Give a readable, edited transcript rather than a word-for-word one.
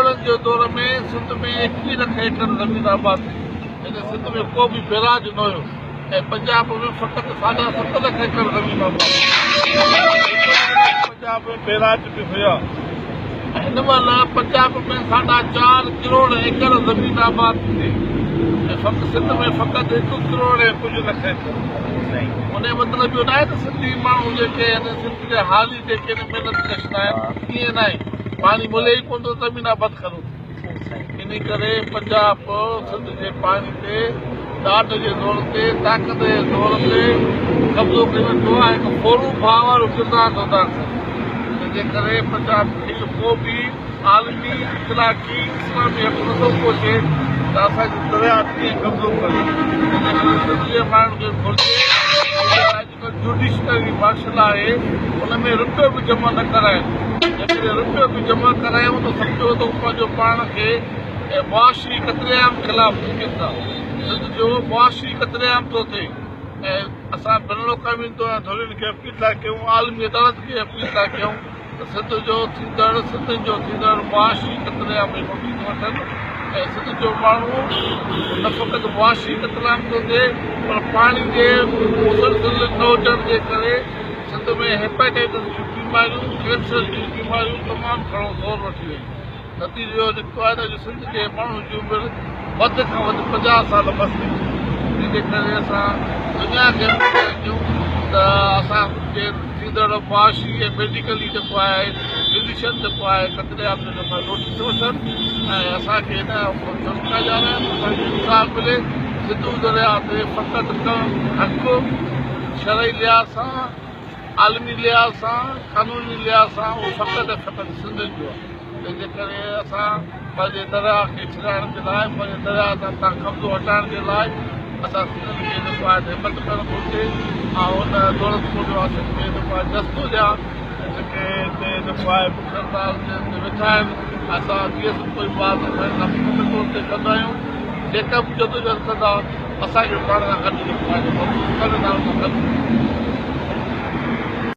70 जे दौर में सिंध में 21 लख एकड़ ज़मीन आबाद थी। सिंध में को बि बैराज न हुयो ऐं पंजाब में फ़क़ति 7.5 लख एकड़ ज़मीन आबाद। पंजाब में बैराज बि हुया। हिन महिल पंजाब में 4.5 करोड़ एकड़ ज़मीन आबाद थी ऐं सिंध में फ़क़ति 1 करोड़ ऐं कुझु लख एकड़। उन जो मतिलबु इहो न आहे त सिंधी माण्हू जेके आहिनि सिंध जे हाली जेके महिनत कशा आहिनि ईअं न आहे। पाणी मिले ई कोन थो ज़मीन आबाद करूं। इन करे पंजाब सिंध जे पाणी ते ॾाढ जे दौर ते ताक़त जे दौर ते कब्ज़ो करे वेठो आहे। हिकु फोरू भाउ वारो किरदारु थो अदा करे। तंहिंजे करे पंजाब खे को बि आलमी इख़लाक़ी इस्लामी हक़ नथो पहुचे त असांजी दरिया कीअं कब्ज़ो करे। तंहिंजे करे सिंध जे माण्हुनि खे घुरिजे अॼुकल्ह जुडिशनरी मार्शल आहे उन में रुपयो बि जमा न कराइनि। जेकॾहिं रुपयो बि जमा करायूं त सम्झो त पंहिंजो पाण खे मुआशी क़तलेआम ख़िलाफ़ थियनि था। सिंध जो मुआशी क़तलेआम थो थिए ऐं असां बैन अवी धुरियुनि खे अपील था कयूं, आलमी अदालत खे अपील था कयूं त सिंध जो थींदड़ मुआशी क़तलेआम में रोकी थो वठनि ऐं सिंध जो माण्हू न फ़क़ति मुआशी क़तलेआम थो थिए पर पाणी जे मुसलसिल न हुजण जे करे सिंध में हेपेटाइटिस जूं बीमारियूं, कैंसर जूं बीमारियूं तमामु घणो ज़ोर वठी वयूं। नतीजो निकितो आहे त सिंध जे माण्हुनि जी उमिरि वधि खां वधि 50 साल बसि थी। जंहिंजे करे असां दुनिया खे कयूं त असांजे थींदड़ मुआशी ऐं मेडिकली जेको आहे फिजिशियन जेको आहे क़तलेआम जो जेको आहे रोटी थो वठनि ऐं असांखे हिन चमका ॼाणा असांखे इंसाफ़ मिले। सिंधू दरिया ते फ़क़ति हक़ शरई लिहाज़ सां, आलमी लिहाज़ सां, क़ानूनी लिहाज़ सां उहो फ़क़ति सिंध जो आहे। तंहिंजे करे असां पंहिंजे दरिया खे छिलाइण जे लाइ, पंहिंजे दरिया तां कब्ज़ो हटाइण जे लाइ असां सिंध खे जेको आहे हिमत करणु घुरिजे ऐं उन दौलत वासियुनि खे जेको आहे जस्तो ॾियां जेके हिते जेको आहे सरकार वेठा आहिनि। असां जीअं कोई बात मुकमल तौर ते कंदा आहियूं। जेका बि जदोजहद कंदा असांखे पाण सां गॾु जेको आहे